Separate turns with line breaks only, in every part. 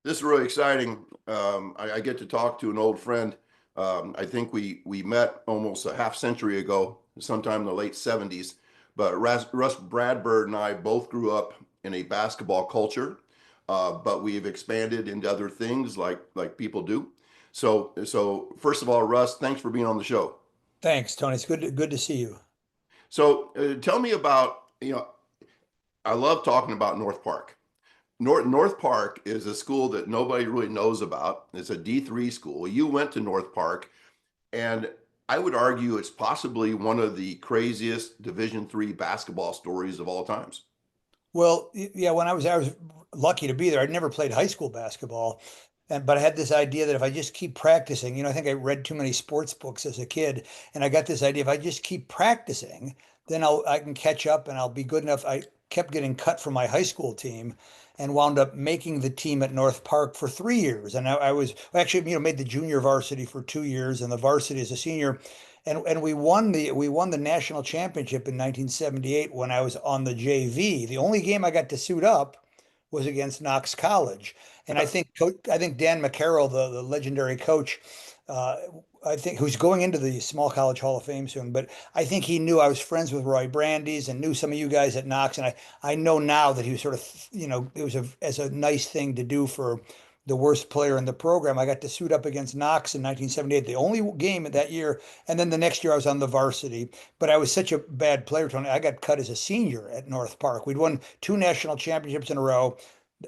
This is really exciting. I get to talk to an old friend. I think we met almost a half century ago, sometime in the late 70s. But Rus Bradburd and I both grew up in a basketball culture, but we've expanded into other things like people do. So first of all, Russ, thanks for being on the show.
Thanks, Tony. It's good to see you.
So tell me about, I love talking about North Park. North Park is a school that nobody really knows about. It's a D3 school. You went to North Park, and I would argue it's possibly one of the craziest Division III basketball stories of all times.
Well, yeah, when I was lucky to be there. I'd never played high school basketball, but I had this idea that if I just keep practicing, I think I read too many sports books as a kid, and I got this idea if I just keep practicing, then I can catch up and I'll be good enough. I kept getting cut from my high school team and wound up making the team at North Park for 3 years. And I was actually, made the junior varsity for 2 years and the varsity as a senior. And we won the national championship in 1978 when I was on the JV. The only game I got to suit up was against Knox College, and I think Dan McCarroll, the legendary coach, uh, I think who's going into the Small College Hall of Fame soon, but I think he knew I was friends with Roy Brandes and knew some of you guys at Knox, and I know now that he was sort of, it was as a nice thing to do for the worst player in the program. I got to suit up against Knox in 1978, the only game of that year. And then the next year I was on the varsity. But I was such a bad player, Tony. I got cut as a senior at North Park. We'd won two national championships in a row.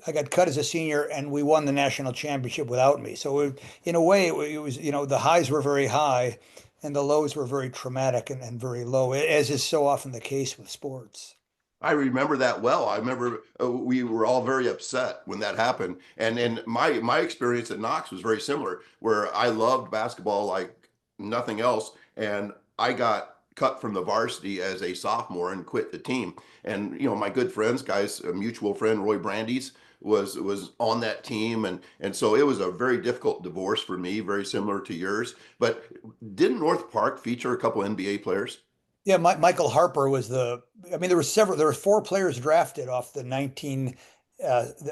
I got cut as a senior, and we won the national championship without me. So in a way, it was, the highs were very high and the lows were very traumatic and very low, as is so often the case with sports.
I remember that well. I remember we were all very upset when that happened. And my experience at Knox was very similar, where I loved basketball like nothing else, and I got cut from the varsity as a sophomore and quit the team. And my good friends, guys, a mutual friend, Roy Brandes, was on that team, and so it was a very difficult divorce for me, very similar to yours. But didn't North Park feature a couple NBA players?
Yeah, Michael Harper was I mean, there were four players drafted off the 19,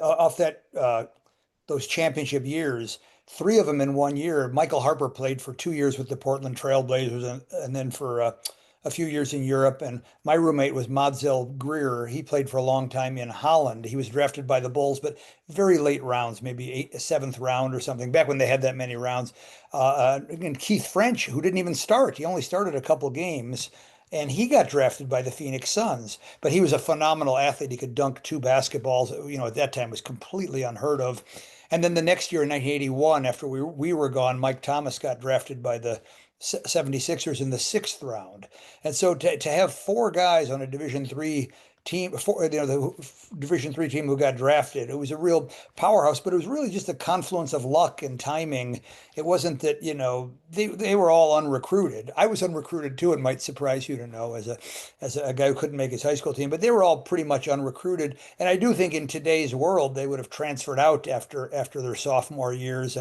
off that, those championship years, three of them in 1 year. Michael Harper played for 2 years with the Portland Trailblazers and then for a few years in Europe. And my roommate was Modzell Greer. He played for a long time in Holland. He was drafted by the Bulls, but very late rounds, maybe seventh round or something, back when they had that many rounds. And Keith French, who didn't even start, he only started a couple games. And he got drafted by the Phoenix Suns, but he was a phenomenal athlete. He could dunk two basketballs, at that time was completely unheard of. And then the next year in 1981, after we were gone, Mike Thomas got drafted by the 76ers in the sixth round. And so to have four guys on a Division III team, the Division III team who got drafted, it was a real powerhouse, but it was really just a confluence of luck and timing. It wasn't that, they were all unrecruited. I was unrecruited too. It might surprise you to know, as a guy who couldn't make his high school team, but they were all pretty much unrecruited. And I do think in today's world they would have transferred out after their sophomore years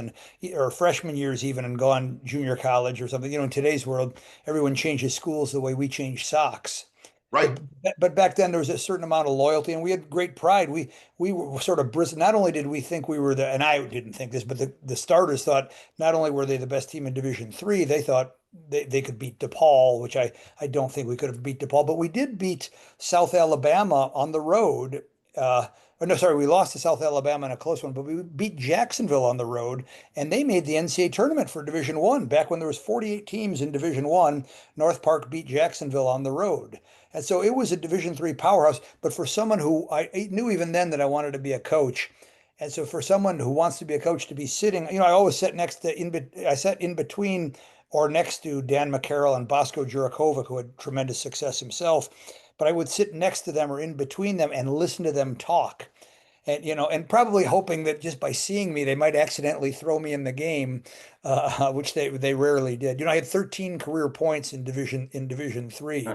or freshman years even, and gone junior college or something. In today's world, everyone changes schools the way we change socks.
Right.
But back then there was a certain amount of loyalty, and we had great pride. We were sort of bristled. Not only did we think we were and I didn't think this, but the starters thought not only were they the best team in Division III, they thought they could beat DePaul, which I don't think we could have beat DePaul, but we did beat South Alabama on the road. No, sorry, we lost to South Alabama in a close one, but we beat Jacksonville on the road, and they made the NCAA tournament for Division I. Back when there was 48 teams in Division I, North Park beat Jacksonville on the road. And so it was a Division III powerhouse. But for someone who I knew even then that I wanted to be a coach, and so for someone who wants to be a coach to be sitting, I always sat I sat in between or next to Dan McCarroll and Bosco Jurakovic, who had tremendous success himself. But I would sit next to them or in between them and listen to them talk. And probably hoping that just by seeing me, they might accidentally throw me in the game, which they rarely did. I had 13 career points in Division III.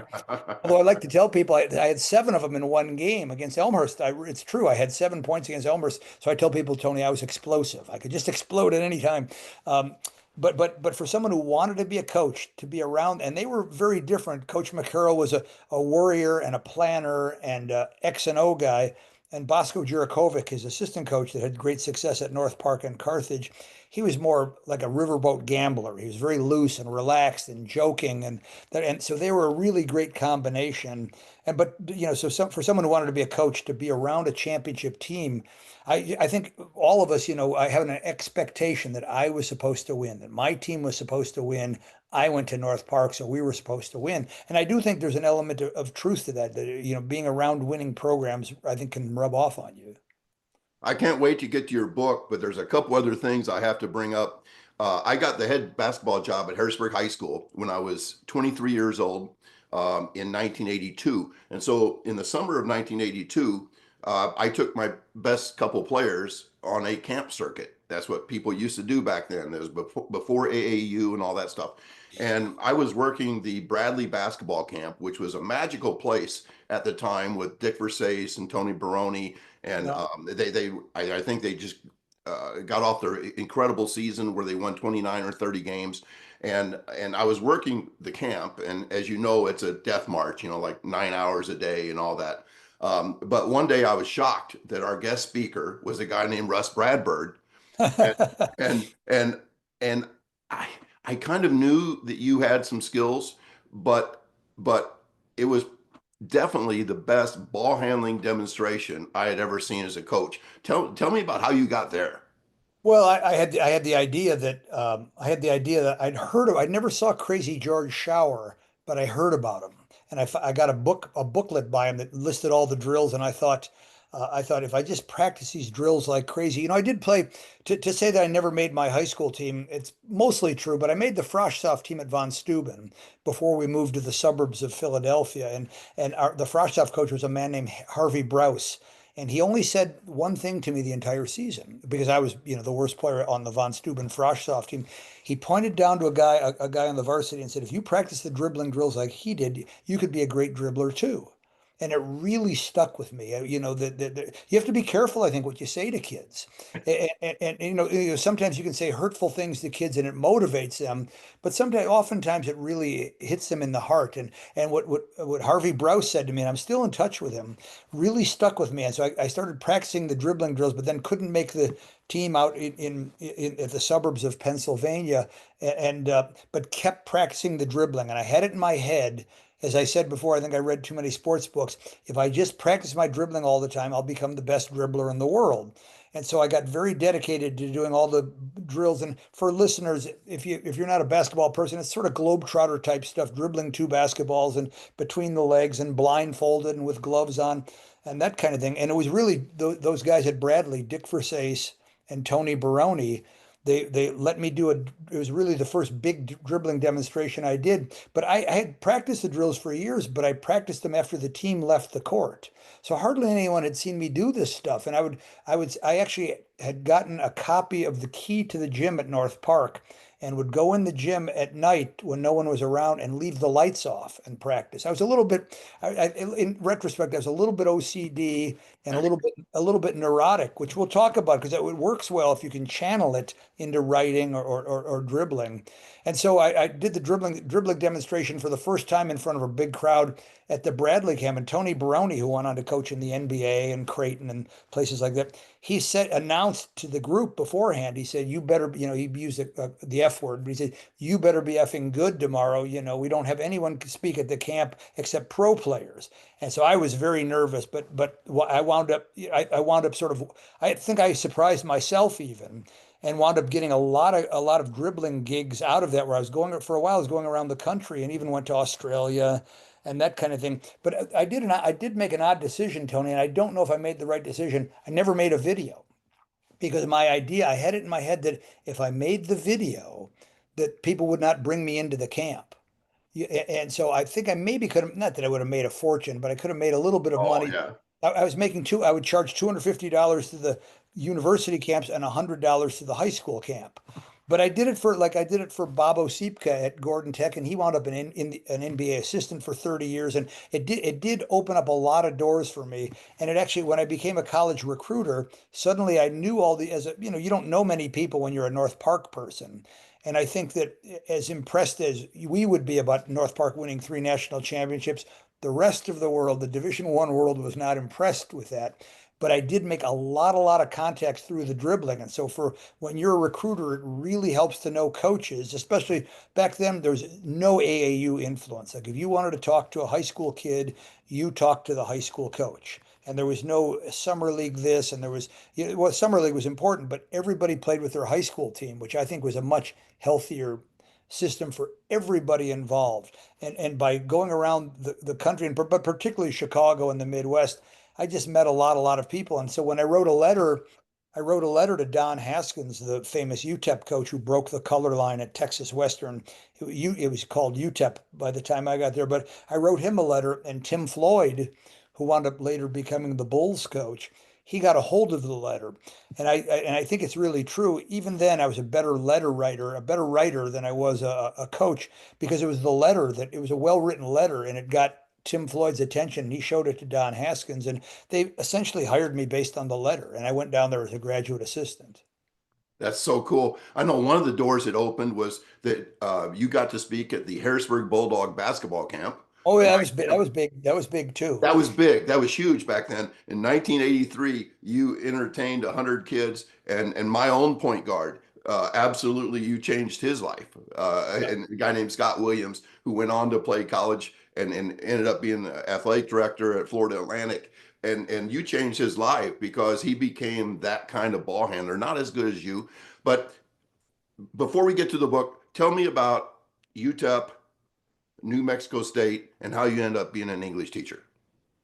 Although I like to tell people I had seven of them in one game against Elmhurst. It's true, I had 7 points against Elmhurst. So I tell people, Tony, I was explosive. I could just explode at any time. But for someone who wanted to be a coach, to be around, and they were very different. Coach McCarroll was a warrior and a planner and X and O guy. And Bosco Jurakovic, his assistant coach that had great success at North Park and Carthage, he was more like a riverboat gambler. He was very loose and relaxed and joking, and so they were a really great combination. And but so for someone who wanted to be a coach to be around a championship team, I think all of us, I have an expectation that I was supposed to win, that my team was supposed to win. I went to North Park, so we were supposed to win. And I do think there's an element of truth to that, being around winning programs, I think can rub off on you.
I can't wait to get to your book, but there's a couple other things I have to bring up. I got the head basketball job at Harrisburg High School when I was 23 years old in 1982. And so in the summer of 1982, I took my best couple players on a camp circuit. That's what people used to do back then. It was before AAU and all that stuff. And I was working the Bradley basketball camp, which was a magical place at the time with Dick Versace and Tony Baroni, and
Yeah.
I think they just got off their incredible season where they won 29 or 30 games, and I was working the camp, and as you know, it's a death march, like 9 hours a day and all that. But one day I was shocked that our guest speaker was a guy named Rus Bradburd, and and and I I kind of knew that you had some skills, but it was definitely the best ball handling demonstration I had ever seen as a coach. Tell me about how you got there.
Well, I had the idea that I'd never saw Crazy George shower, but I heard about him, and I got a booklet by him that listed all the drills, and I thought if I just practice these drills like crazy, I did play. To say that I never made my high school team, it's mostly true, but I made the Froshsoft team at Von Steuben before we moved to the suburbs of Philadelphia, and the Froshsoft coach was a man named Harvey Brous. And he only said one thing to me the entire season because I was, the worst player on the Von Steuben Froshsoft team. He pointed down to a guy on the varsity and said, "If you practice the dribbling drills like he did, you could be a great dribbler too." And it really stuck with me. You have to be careful, I think, what you say to kids. And sometimes you can say hurtful things to kids and it motivates them, but oftentimes it really hits them in the heart. And what Harvey Brous said to me, and I'm still in touch with him, really stuck with me. And so I started practicing the dribbling drills, but then couldn't make the team out in at the suburbs of Pennsylvania, but kept practicing the dribbling. And I had it in my head. As I said before, I think I read too many sports books. If I just practice my dribbling all the time, I'll become the best dribbler in the world. And so I got very dedicated to doing all the drills. And for listeners, if you're not a basketball person, it's sort of globetrotter type stuff, dribbling two basketballs and between the legs and blindfolded and with gloves on and that kind of thing. And it was really those guys at Bradley, Dick Versace and Tony Baroni. They let me do it. It was really the first big dribbling demonstration I did. But I had practiced the drills for years, but I practiced them after the team left the court. So hardly anyone had seen me do this stuff. And I actually had gotten a copy of the key to the gym at North Park and would go in the gym at night when no one was around and leave the lights off and practice. I was a little bit, in retrospect, I was a little bit OCD and a little bit neurotic, which we'll talk about because it works well if you can channel it into writing or dribbling. And so I did the dribbling demonstration for the first time in front of a big crowd at the Bradley camp. And Tony Baroni, who went on to coach in the NBA and Creighton and places like that, he announced to the group beforehand. He said, "You better," he used the F word, but he said, "You better be effing good tomorrow. We don't have anyone to speak at the camp except pro players." And so I was very nervous, but I wound up sort of, I think I surprised myself even, and wound up getting a lot of dribbling gigs out of that. Where I was going for a while, I was going around the country and even went to Australia and that kind of thing. But I did make an odd decision, Tony, and I don't know if I made the right decision. I never made a video because I had it in my head that if I made the video, that people would not bring me into the camp. Yeah, and so I think I maybe could have, not that I would have made a fortune, but I could have made a little bit of
Oh
money.
yeah.
I was making I would charge $250 to the university camps and $100 to the high school camp. But I did it for Bob Osipka at Gordon Tech, and he wound up an NBA assistant for 30 years, and it did open up a lot of doors for me. And it actually, when I became a college recruiter, suddenly I knew all the as a, you don't know many people when you're a North Park person. And I think that as impressed as we would be about North Park winning three national championships, the rest of the world, the Division I world, was not impressed with that. but I did make a lot of contacts through the dribbling. And so for when you're a recruiter, it really helps to know coaches, especially back then, there's no AAU influence. Like if you wanted to talk to a high school kid, you talked to the high school coach. And there was no summer league this, and there was, well, summer league was important, but everybody played with their high school team, which I think was a much healthier system for everybody involved. And by going around the country, and but particularly Chicago and the Midwest, I just met a lot of people. And so when I wrote a letter to Don Haskins, the famous UTEP coach who broke the color line at Texas Western. It was called UTEP by the time I got there, but I wrote him a letter, and Tim Floyd, who wound up later becoming the Bulls coach, he got a hold of the letter. And I think it's really true. Even then, I was a better writer than I was a coach, because it was the letter that it was a well-written letter, and it got Tim Floyd's attention. And he showed it to Don Haskins, and they essentially hired me based on the letter. And I went down there as a graduate assistant.
That's so cool. I know one of the doors it opened was that you got to speak at the Harrisburg Bulldog basketball camp.
Oh, yeah,
My
that was big. That
camp
was big. That was big too.
That was big. That was huge back then. In 1983, you entertained 100 kids, and my own point guard, absolutely, you changed his life.
Yeah.
And a guy named Scott Williams, who went on to play college and ended up being the athletic director at Florida Atlantic. And you changed his life because he became that kind of ball handler, not as good as you. But before we get to the book, tell me about UTEP, New Mexico State, and how you end up being an English teacher.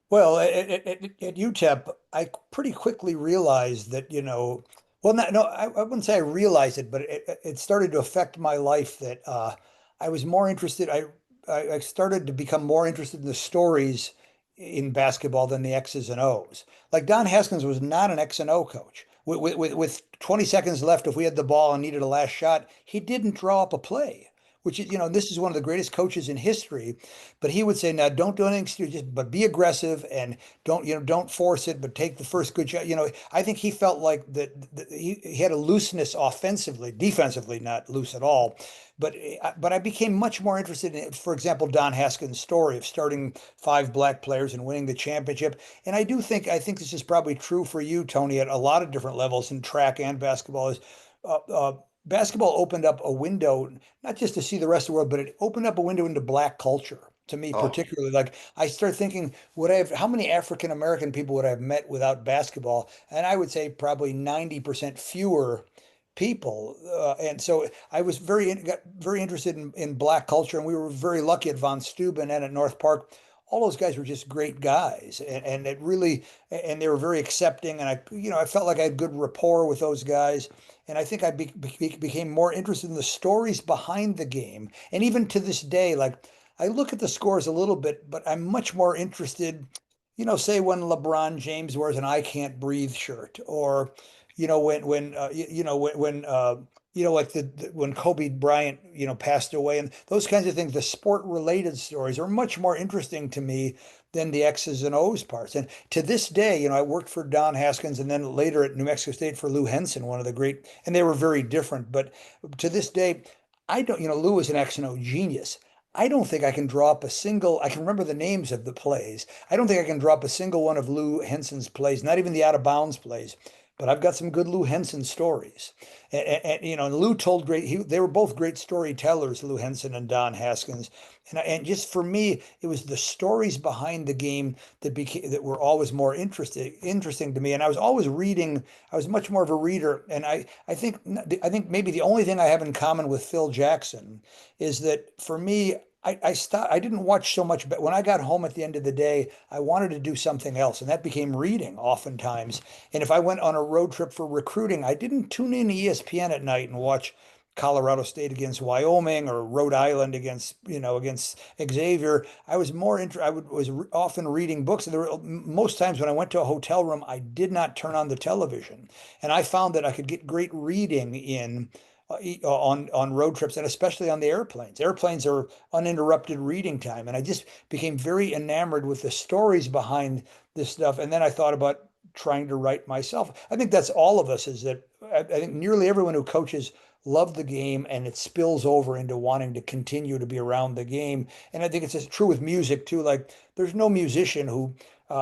Well, at UTEP, I pretty quickly realized that, well, not, no, I wouldn't say I realized it, but it started to affect my life that I was more interested. I started to become more interested in the stories in basketball than the X's and O's. Like Don Haskins was not an X and O coach. With 20 seconds left, if we had the ball and needed a last shot, he didn't draw up a play, which is, this is one of the greatest coaches in history. But he would say, now don't do anything stupid, but be aggressive and don't force it, but take the first good shot. I think he felt like that he had a looseness offensively, defensively, not loose at all. But I became much more interested in, for example, Don Haskins' story of starting five black players and winning the championship. And I think this is probably true for you, Tony, at a lot of different levels in track and basketball. Is uh, uh, Basketball opened up a window, not just to see the rest of the world, but it opened up a window into black culture to me
Oh,
particularly. Like I start thinking, how many African American people would I have met without basketball? And I would say probably 90% fewer people. And so I was got very interested in black culture, and we were very lucky at Von Steuben and at North Park. All those guys were just great guys, and it really, and they were very accepting, and I felt like I had good rapport with those guys, and I think became more interested in the stories behind the game, and even to this day, like I look at the scores a little bit, but I'm much more interested, say when LeBron James wears an "I Can't Breathe" shirt, or like when Kobe Bryant, passed away, and those kinds of things. The sport related stories are much more interesting to me than the X's and O's parts. And to this day, I worked for Don Haskins and then later at New Mexico State for Lou Henson, one of the great, and they were very different. But to this day, I don't, Lou was an X and O genius. I don't think I can draw up I can remember the names of the plays. I don't think I can draw up a single one of Lou Henson's plays, not even the out of bounds plays. But I've got some good Lou Henson stories. And Lou told they were both great storytellers, Lou Henson and Don Haskins. And just for me, it was the stories behind the game that were always more interesting to me. And I was always reading. I was much more of a reader. And I think maybe the only thing I have in common with Phil Jackson is that for me, I didn't watch so much, but when I got home at the end of the day, I wanted to do something else, and that became reading oftentimes. And if I went on a road trip for recruiting, I didn't tune in to ESPN at night and watch Colorado State against Wyoming or Rhode Island against Xavier. I was more inter I would was often reading books, and most times when I went to a hotel room, I did not turn on the television, and I found that I could get great reading in. On road trips, and especially on the airplanes. Airplanes are uninterrupted reading time, and I just became very enamored with the stories behind this stuff. And then I thought about trying to write myself. I think that's all of us. Is that I think nearly everyone who coaches love the game, and it spills over into wanting to continue to be around the game. And I think it's just true with music too. Like there's no musician who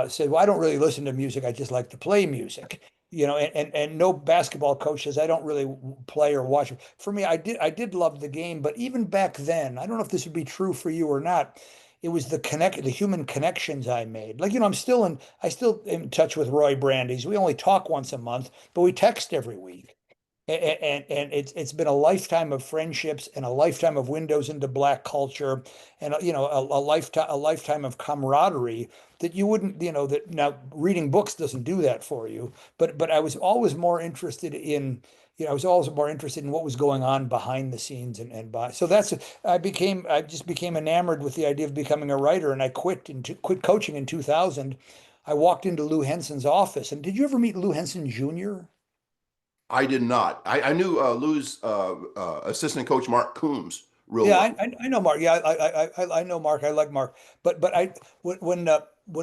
said, "Well, I don't really listen to music. I just like to play music." And no basketball coach says I don't really play or watch. For me, I did love the game, but even back then, I don't know if this would be true for you or not. It was the human connections I made. Like, I still in touch with Roy Brandes. We only talk once a month, but we text every week. And it's been a lifetime of friendships and a lifetime of windows into black culture, and a lifetime of camaraderie that you wouldn't, that now reading books doesn't do that for you. But I was always more interested in, I was always more interested in what was going on behind the scenes, so I just became enamored with the idea of becoming a writer, and I quit coaching in 2000. I walked into Lou Henson's office, and did you ever meet Lou Henson Jr.?
I did not. I knew Lou's assistant coach Mark Coombs real
Yeah,
well.
I know Mark. Yeah, I know Mark. I like Mark. But when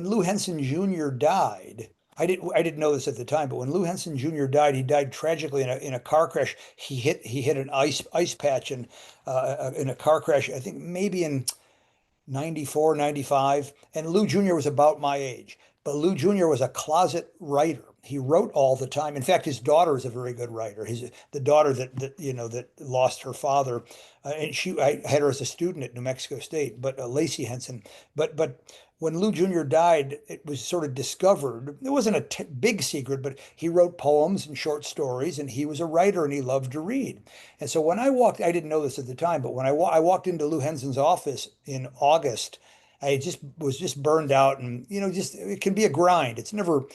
Lou Henson Jr. died, I didn't know this at the time. But when Lou Henson Jr. died, he died tragically in a car crash. He hit an ice patch in a car crash. I think maybe in 94, 95, and Lou Jr. was about my age. But Lou Jr. was a closet writer. He wrote all the time. In fact, his daughter is a very good writer. The daughter that lost her father, and I had her as a student at New Mexico State, but Lacey Henson. But when Lou Jr. died, it was sort of discovered. It wasn't a big secret, but he wrote poems and short stories, and he was a writer, and he loved to read. And so when I walked, I didn't know this at the time, but when I walked into Lou Henson's office in August, I just burned out, and just it can be a grind. It's never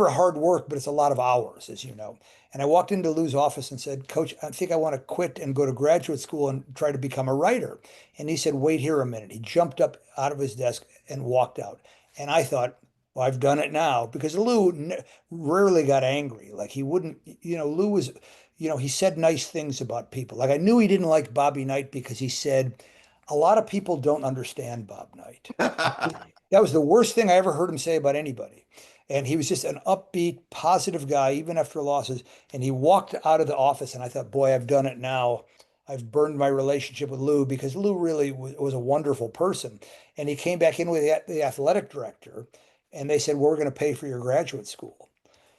hard work, but it's a lot of hours, as you know. And I walked into Lou's office and said, "Coach, I think I want to quit and go to graduate school and try to become a writer." And he said, "Wait here a minute." He jumped up out of his desk and walked out. And I thought, well, I've done it now, because Lou rarely got angry. Like, he wouldn't, Lou was, he said nice things about people. Like, I knew he didn't like Bobby Knight because he said, "A lot of people don't understand Bob Knight." That was the worst thing I ever heard him say about anybody. And he was just an upbeat, positive guy, even after losses. And he walked out of the office, and I thought, boy, I've done it now. I've burned my relationship with Lou, because Lou really was a wonderful person. And he came back in with the athletic director, and they said, "We're going to pay for your graduate school."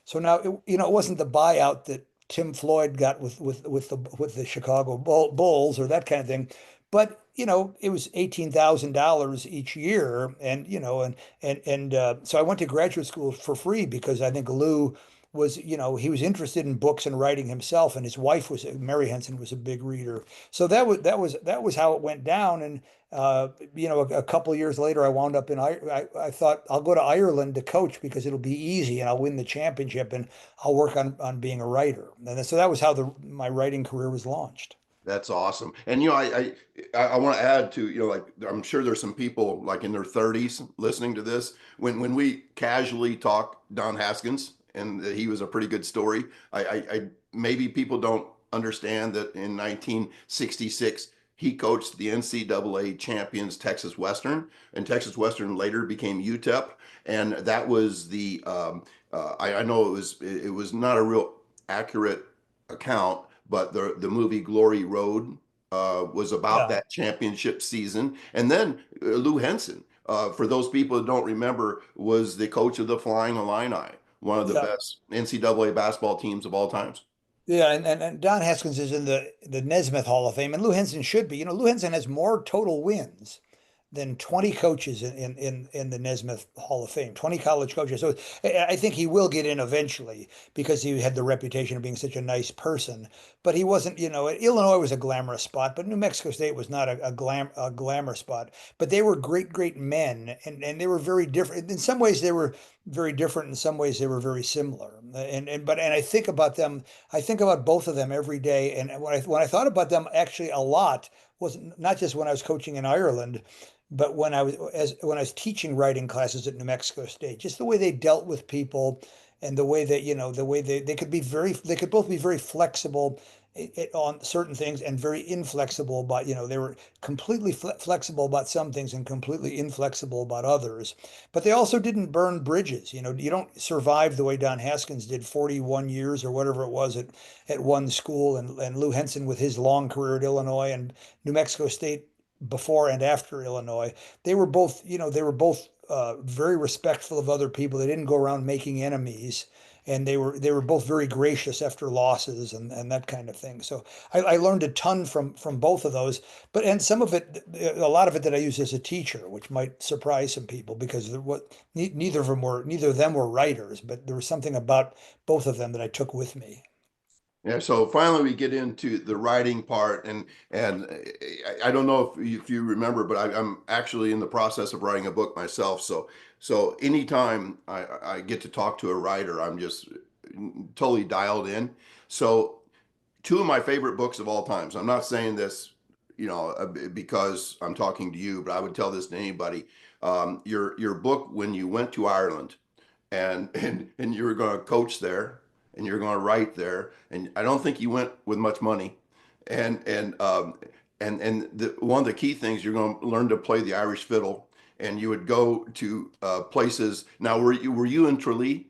So now, it wasn't the buyout that Tim Floyd got with the Chicago Bulls or that kind of thing, but it was $18,000 each year, and so I went to graduate school for free, because I think Lou was, he was interested in books and writing himself, and his wife was Mary Henson was a big reader. So that was how it went down. And a couple of years later, I wound up I thought I'll go to Ireland to coach, because it'll be easy and I'll win the championship, and I'll work on being a writer. And so that was how my writing career was launched.
That's awesome. And I want to add to, like, I'm sure there's some people like in their 30s listening to this. When we casually talk Don Haskins, and that he was a pretty good story, I maybe people don't understand that in 1966 he coached the NCAA champions Texas Western, and Texas Western later became UTEP, and that was I know it was not a real accurate account, but the movie Glory Road was about
Yeah.
that championship season. And then Lou Henson, for those people that don't remember, was the coach of the Flying Illini, one of the
Yeah.
best NCAA basketball teams of all times.
Yeah, and Don Haskins is in the Nesmith Hall of Fame, and Lou Henson should be. Lou Henson has more total wins than 20 coaches in the Nesmith Hall of Fame, 20 college coaches. So I think he will get in eventually, because he had the reputation of being such a nice person. But he wasn't, Illinois was a glamorous spot, but New Mexico State was not a glamour spot. But they were great, great men, and they were very different. In some ways, they were very different. In some ways, they were very similar. And I think about them. I think about both of them every day. And when I thought about them actually a lot, was not just when I was coaching in Ireland, but when I was teaching writing classes at New Mexico State, just the way they dealt with people, and the way that the way they could both be very flexible on certain things, and very inflexible about, they were completely flexible about some things and completely inflexible about others. But they also didn't burn bridges. You don't survive the way Don Haskins did, 41 years or whatever it was at one school, and Lou Henson with his long career at Illinois and New Mexico State before and after Illinois. They were both very respectful of other people. They didn't go around making enemies, and they were both very gracious after losses and that kind of thing. So I learned a ton from both of those. But and some of it, a lot of it that I use as a teacher, which might surprise some people because neither of them were writers, but there was something about both of them that I took with me.
Yeah, so finally we get into the writing part, and I don't know if you remember, but I'm actually in the process of writing a book myself. So anytime I get to talk to a writer, I'm just totally dialed in. So two of my favorite books of all times. I'm not saying this, because I'm talking to you, but I would tell this to anybody. Your book when you went to Ireland and you were going to coach there and you're going to write there, and I don't think you went with much money, and one of the key things you're going to learn to play the Irish fiddle, and you would go to places. Now, were you in Tralee?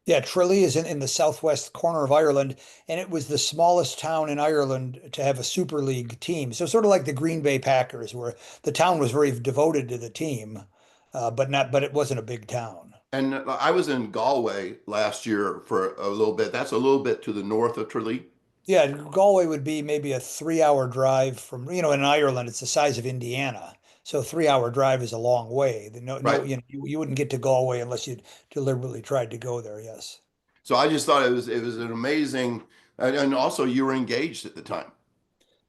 Yeah, Tralee is in the southwest corner of Ireland, and it was the smallest town in Ireland to have a Super League team. So sort of like the Green Bay Packers, where the town was very devoted to the team, but it wasn't a big town.
And I was in Galway last year for a little bit. That's a little bit to the north of Tralee.
Yeah, Galway would be maybe a 3 hour drive from, in Ireland, it's the size of Indiana. So 3 hour drive is a long way. No, no,
Right.
you wouldn't get to Galway unless you deliberately tried to go there. Yes.
So I just thought it was an amazing, and also you were engaged at the time.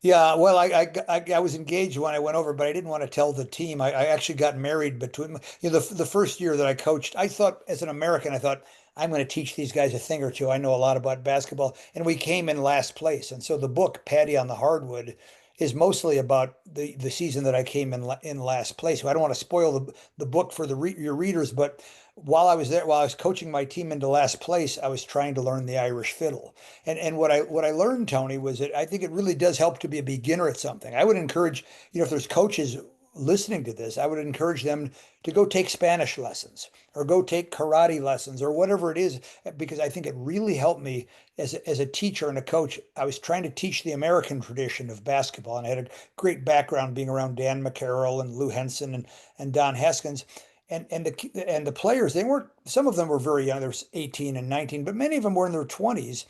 Yeah, well, I was engaged when I went over, but I didn't want to tell the team. I actually got married between, the first year that I coached. I thought, as an American, I thought I'm going to teach these guys a thing or two. I know a lot about basketball, and we came in last place. And so the book, Paddy on the Hardwood, is mostly about the season that I came in last place. I don't want to spoil the book for your readers, but while I was there, while I was coaching my team into last place, I was trying to learn the Irish fiddle. And what I learned, Tony, was that I think it really does help to be a beginner at something. I would encourage, if there's coaches listening to this, I would encourage them to go take Spanish lessons or go take karate lessons or whatever it is, because I think it really helped me as a teacher and a coach. I was trying to teach the American tradition of basketball, and I had a great background being around Dan McCarroll and Lou Henson and Don Haskins. And the players, they weren't, some of them were very young. There was 18 and 19, but many of them were in their 20s.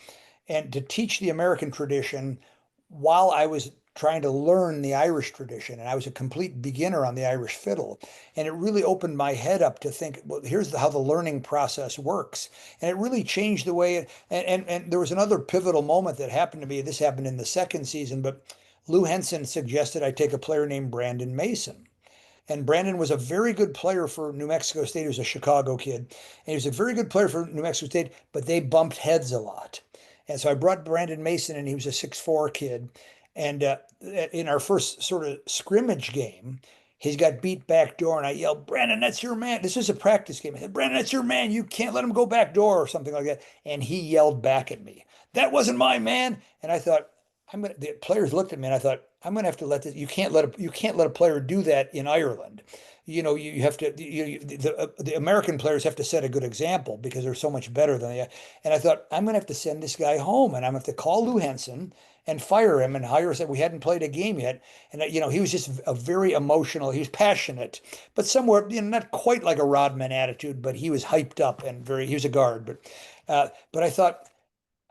And to teach the American tradition while I was trying to learn the Irish tradition, and I was a complete beginner on the Irish fiddle. And it really opened my head up to think, well, here's how the learning process works. And it really changed the way and there was another pivotal moment that happened to me. This happened in the second season, but Lou Henson suggested I take a player named Brandon Mason. And Brandon was a very good player for New Mexico State. He was a Chicago kid. And he was a very good player for New Mexico State, but they bumped heads a lot. And so I brought Brandon Mason, and he was a 6'4" kid. And in our first sort of scrimmage game, he's got beat back door, and I yelled, "Brandon, that's your man." This is a practice game. I said, "Brandon, that's your man. You can't let him go back door," or something like that. And he yelled back at me, "That wasn't my man." And I thought, the players looked at me, and I thought, I'm gonna have to let this. You can't let a player do that in Ireland. You have to. The American players have to set a good example because they're so much better than they. And I thought, I'm gonna have to send this guy home, and I'm gonna have to call Lou Henson and fire him and hire us. We hadn't played a game yet, and he was just a very emotional. He was passionate, but somewhere, not quite like a Rodman attitude, but he was hyped up and very. He was a guard, but I thought.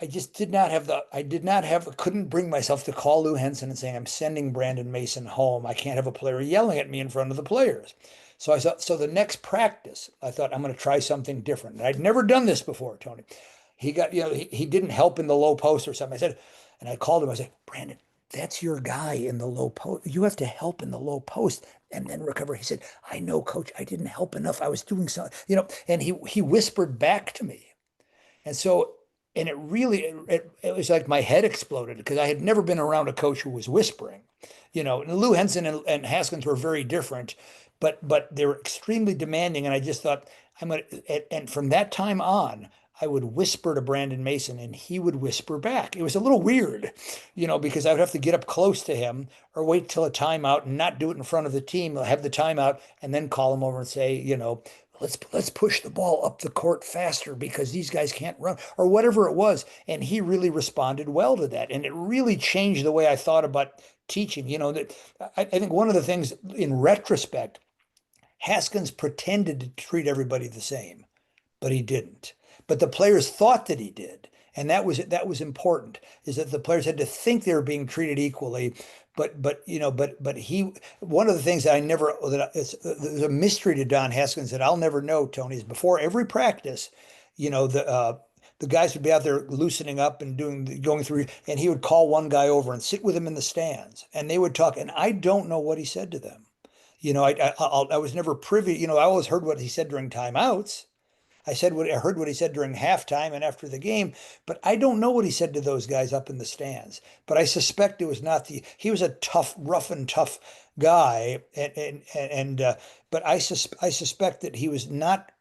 I just couldn't bring myself to call Lou Henson and saying, I'm sending Brandon Mason home. I can't have a player yelling at me in front of the players. So I thought, so the next practice, I thought, I'm going to try something different. And I'd never done this before, Tony. He got, he didn't help in the low post or something. And I called him, I said, Brandon, that's your guy in the low post. You have to help in the low post and then recover. He said, I know, coach, I didn't help enough. I was doing something, and he whispered back to me. And so, and it was like my head exploded because I had never been around a coach who was whispering. And Lou Henson and Haskins were very different, but they were extremely demanding. And I just thought, and from that time on, I would whisper to Brandon Mason and he would whisper back. It was a little weird, because I would have to get up close to him or wait till a timeout and not do it in front of the team. I'll have the timeout and then call him over and say, let's push the ball up the court faster because these guys can't run or whatever it was. And he really responded well to that. And it really changed the way I thought about teaching. That I think one of the things in retrospect, Haskins pretended to treat everybody the same, but he didn't. But the players thought that he did. And that was important, is that the players had to think they were being treated equally. But he one of the things that I never that it's there's a mystery to Don Haskins that I'll never know, Tony, is before every practice, the guys would be out there loosening up and going through, and he would call one guy over and sit with him in the stands, and they would talk, and I don't know what he said to them. I was never privy. I always heard what he said during timeouts. I heard what he said during halftime and after the game, but I don't know what he said to those guys up in the stands. But I suspect it was not he was a tough, rough and tough guy, but I suspect that he was not,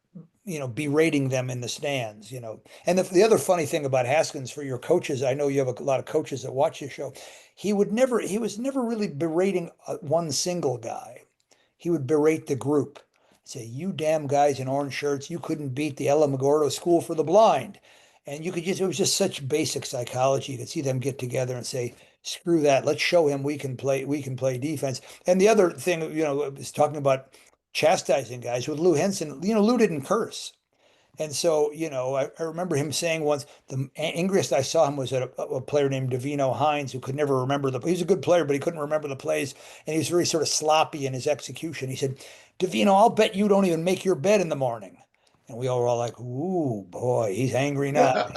berating them in the stands. And the other funny thing about Haskins, for your coaches, I know you have a lot of coaches that watch your show. He was never really berating one single guy. He would berate the group. Say, you damn guys in orange shirts, you couldn't beat the Ella Magordo School for the Blind. And it was just such basic psychology. You could see them get together and say, screw that, let's show him we can play defense. And the other thing, is talking about chastising guys with Lou Henson. Lou didn't curse. And so, I remember him saying once, the angriest I saw him was at a player named Davino Hines, who could never remember he was a good player, but he couldn't remember the plays. And he was very sort of sloppy in his execution. He said, Davino, I'll bet you don't even make your bed in the morning. And we all were all like, ooh, boy, he's angry now.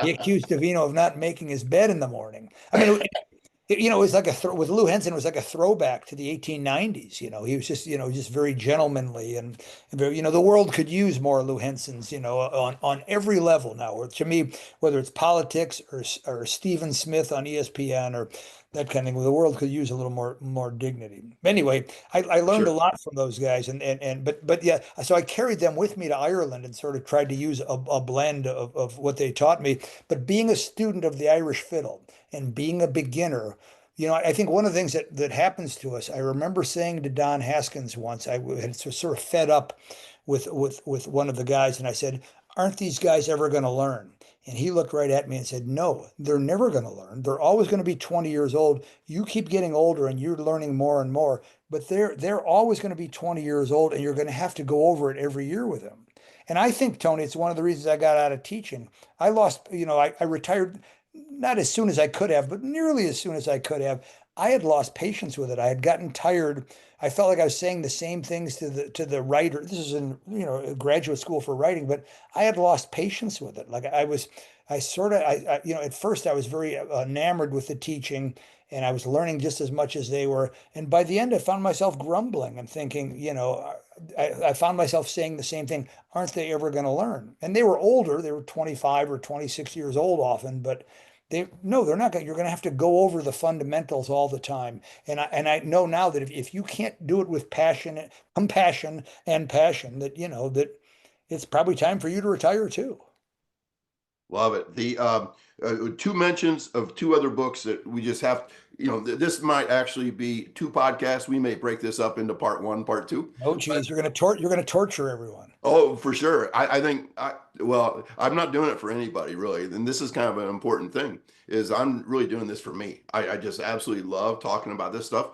He accused Davino of not making his bed in the morning. I mean, it was like with Lou Henson, it was like a throwback to the 1890s. He was just very gentlemanly and very, the world could use more Lou Hensons, on every level now. Or to me, whether it's politics or Stephen Smith on ESPN or that kind of thing, the world could use a little more dignity. Anyway, I learned a
Sure.
lot from those guys, but yeah, so I carried them with me to Ireland and sort of tried to use a blend of what they taught me. But being a student of the Irish fiddle and being a beginner, I think one of the things that happens to us, I remember saying to Don Haskins once, I had sort of fed up with one of the guys, and I said, aren't these guys ever going to learn? And he looked right at me and said, no, they're never going to learn. They're always going to be 20 years old. You keep getting older and you're learning more and more, but they're always going to be 20 years old, and you're going to have to go over it every year with them. And I think, Tony, it's one of the reasons I got out of teaching. I lost, I retired not as soon as I could have, but nearly as soon as I could have. I had lost patience with it. I had gotten tired. I felt like I was saying the same things to the writer. This is in a graduate school for writing, but I had lost patience with it. Like I sort of, at first I was very enamored with the teaching, and I was learning just as much as they were. And by the end, I found myself grumbling and thinking, I found myself saying the same thing. Aren't they ever going to learn? And they were older. They were 25 or 26 years old often, but no, they're not going. You're going to have to go over the fundamentals all the time. And I know now that if you can't do it with passion, compassion, and passion, that it's probably time for you to retire too.
Love it. The two mentions of two other books that we just have. This might actually be two podcasts. We may break this up into part one, part two.
Oh, geez, you're going to torture everyone.
Oh, for sure. I think well, I'm not doing it for anybody really. And this is kind of an important thing, is I'm really doing this for me. I just absolutely love talking about this stuff.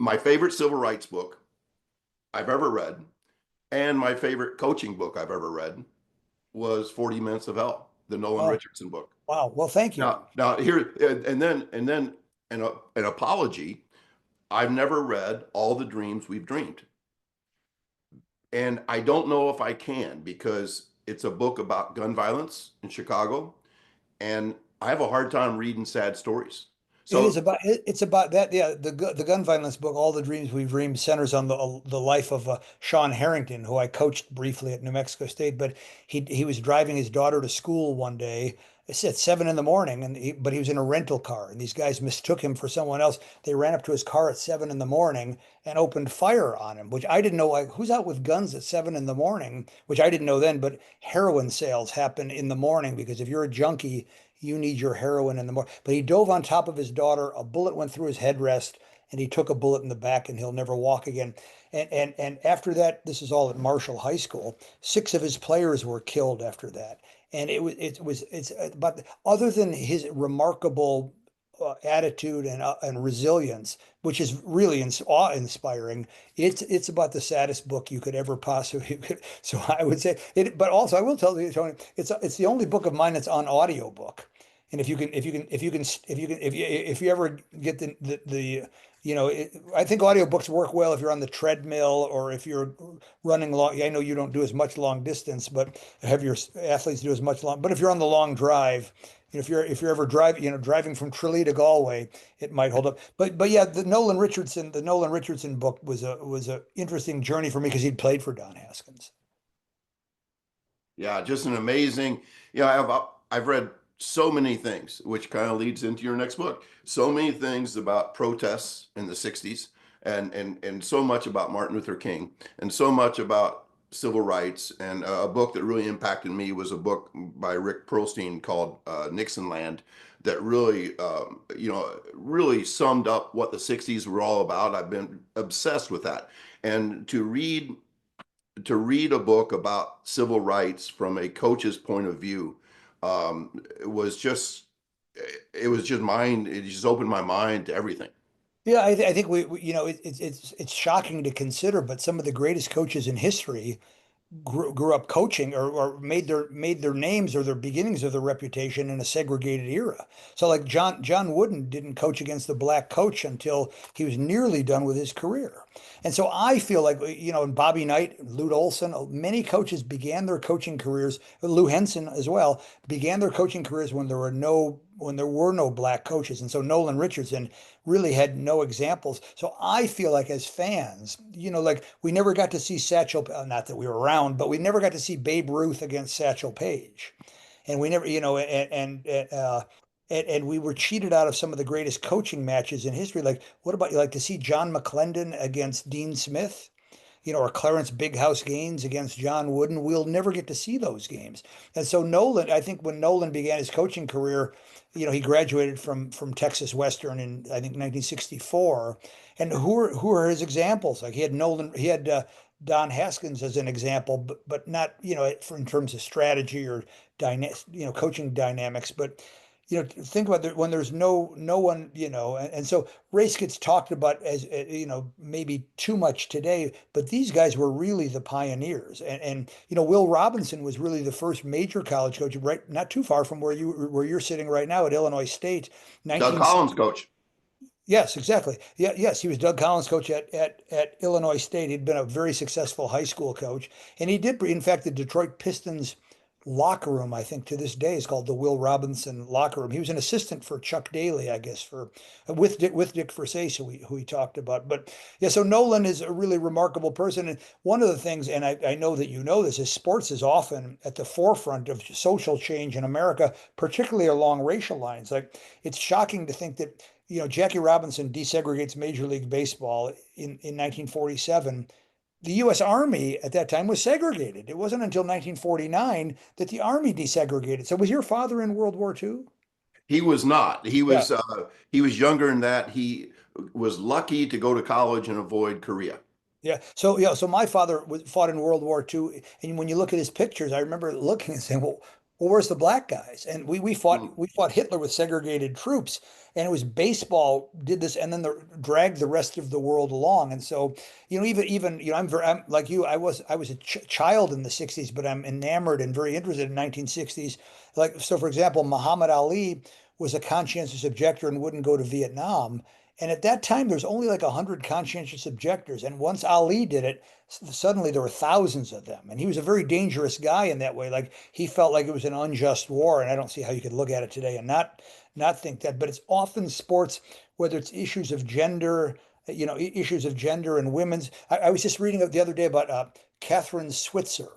My favorite civil rights book I've ever read, and my favorite coaching book I've ever read, was 40 Minutes of Hell, the Nolan
Oh,
Richardson book.
wow. Well, thank you.
Now here, and then an apology. I've never read All the Dreams We've Dreamed. And I don't know if I can, because it's a book about gun violence in Chicago, and I have a hard time reading sad stories. So
It's about that. Yeah, the gun violence book, All the Dreams We've Dreamed, centers on the life of Sean Harrington, who I coached briefly at New Mexico State. But he was driving his daughter to school one day. It's at 7 in the morning, but he was in a rental car, and these guys mistook him for someone else. They ran up to his car at 7 in the morning and opened fire on him, which I didn't know. Like, who's out with guns at 7 in the morning? Which I didn't know then. But heroin sales happen in the morning, because if you're a junkie, you need your heroin in the morning. But he dove on top of his daughter. A bullet went through his headrest, and he took a bullet in the back, and he'll never walk again. And after that, this is all at Marshall High School. 6 of his players were killed after that. And it's but other than his remarkable attitude and resilience, which is really awe-inspiring. It's about the saddest book you could ever possibly. So I would say it, but also I will tell you, Tony, it's the only book of mine that's on audiobook. And if you ever get I think audiobooks work well if you're on the treadmill or if you're running long. I know you don't do as much long distance, but have your athletes do as much long. But if you're on the long drive, if you're ever driving from Tralee to Galway, it might hold up. But yeah, the Nolan Richardson book was a interesting journey for me because he'd played for Don Haskins.
Yeah, just an amazing. I've read so many things, which kind of leads into your next book. So many things about protests in the '60s, and so much about Martin Luther King, and so much about civil rights. And a book that really impacted me was a book by Rick Perlstein called Nixon Land, that really, really summed up what the '60s were all about. I've been obsessed with that, and to read a book about civil rights from a coach's point of view, it was just mind. It just opened my mind to everything.
Yeah, I think it's shocking to consider, but some of the greatest coaches in history grew up coaching or made their names or their beginnings of their reputation in a segregated era. So like John Wooden didn't coach against the black coach until he was nearly done with his career. And so I feel like, and Bobby Knight, Lute Olson, many coaches began their coaching careers, Lou Henson as well, began their coaching careers when there were no black coaches. And so Nolan Richardson really had no examples. So I feel like as fans, like we never got to see not that we were around, but we never got to see Babe Ruth against Satchel Paige. And we never, and we were cheated out of some of the greatest coaching matches in history. Like, what about you like to see John McClendon against Dean Smith? Or Clarence Big House Gaines against John Wooden. We'll never get to see those games. And so Nolan, I think when Nolan began his coaching career, he graduated from Texas Western in I think 1964. And who are his examples? Like he had Don Haskins as an example, but not in terms of strategy or coaching dynamics, but think about when there's no one, and so race gets talked about as maybe too much today, but these guys were really the pioneers, and Will Robinson was really the first major college coach, right, not too far from where you're sitting right now at Illinois State,
Doug
19.
Collins, coach.
Yes, exactly. Yeah, yes, he was Doug Collins' coach at Illinois State. He'd been a very successful high school coach, and he did. In fact, the Detroit Pistons locker room, I think, to this day is called the Will Robinson locker room. He was an assistant for Chuck Daly, I guess, for with Dick Versace, who we talked about. But yeah, so Nolan is a really remarkable person, and one of the things, and I know that you know this, is sports is often at the forefront of social change in America, particularly along racial lines. Like it's shocking to think that Jackie Robinson desegregates Major League Baseball in 1947. The U.S. Army at that time was segregated. It wasn't until 1949 that the Army desegregated. So was your father in World War II?
He was not.
Yeah.
He was younger than that. He was lucky to go to college and avoid Korea.
Yeah. So my father fought in World War II, and when you look at his pictures, I remember looking and saying, "Well, where's the black guys?" And we fought
Mm.
we fought Hitler with segregated troops, and it was baseball did this, and then dragged the rest of the world along. And so, even I'm like you. I was a child in the '60s, but I'm enamored and very interested in 1960s. Like so, for example, Muhammad Ali was a conscientious objector and wouldn't go to Vietnam. And at that time, there's only like 100 conscientious objectors. And once Ali did it, suddenly there were thousands of them. And he was a very dangerous guy in that way. Like he felt like it was an unjust war. And I don't see how you could look at it today and not think that. But it's often sports, whether it's issues of gender and women's. I was just reading the other day about Catherine Switzer.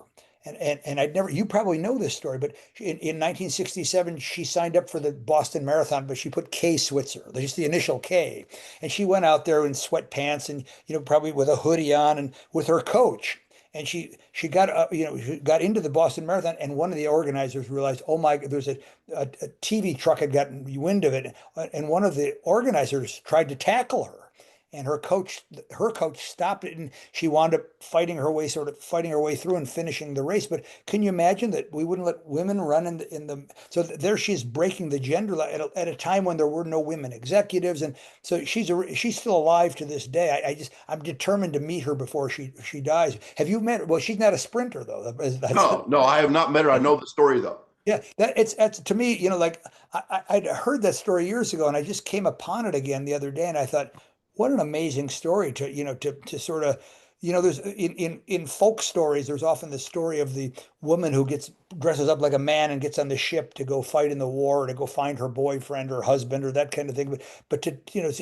And I'd never, you probably know this story, but in 1967, she signed up for the Boston Marathon, but she put K Switzer, just the initial K. And she went out there in sweatpants and, probably with a hoodie on and with her coach. And she got she got into the Boston Marathon, and one of the organizers realized, oh my, there's a TV truck had gotten wind of it, and one of the organizers tried to tackle her. and her coach stopped it, and she wound up fighting her way through and finishing the race. But can you imagine that we wouldn't let women run so there she's breaking the gender at a time when there were no women executives, and so she's still alive to this day. I'm determined to meet her before she dies. Have you met her? Well, she's not a sprinter though.
No, no, I have not met her. I know the story though.
Yeah, that's to me, like I'd heard that story years ago, and I just came upon it again the other day, and I thought, what an amazing story to sort of, there's in folk stories, there's often the story of the woman who dresses up like a man and gets on the ship to go fight in the war, or to go find her boyfriend or husband or that kind of thing. But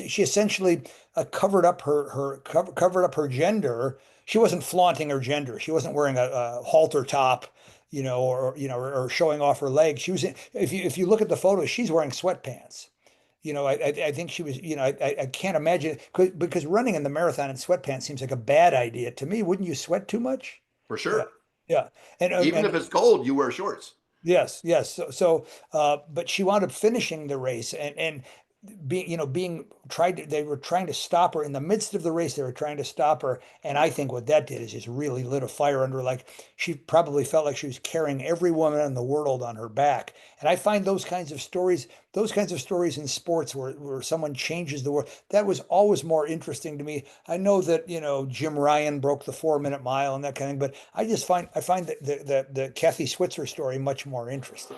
she essentially covered up covered up her gender. She wasn't flaunting her gender. She wasn't wearing a halter top, or showing off her legs. If you look at the photos, she's wearing sweatpants. I think she was, I can't imagine, because running in the marathon in sweatpants seems like a bad idea to me. Wouldn't you sweat too much?
For
Yeah.
sure.
Yeah. And,
Even
and
if it's cold, you wear shorts.
yes, yes. But she wound up finishing the race, and being tried to, they were trying to stop her in the midst of the race. They were trying to stop her. And I think what that did is just really lit a fire under her. Like, she probably felt like she was carrying every woman in the world on her back. And I find those kinds of stories in sports where someone changes the world, that was always more interesting to me. I know that, Jim Ryan broke the 4 minute mile and that kind of thing, but I find the Kathy Switzer story much more interesting.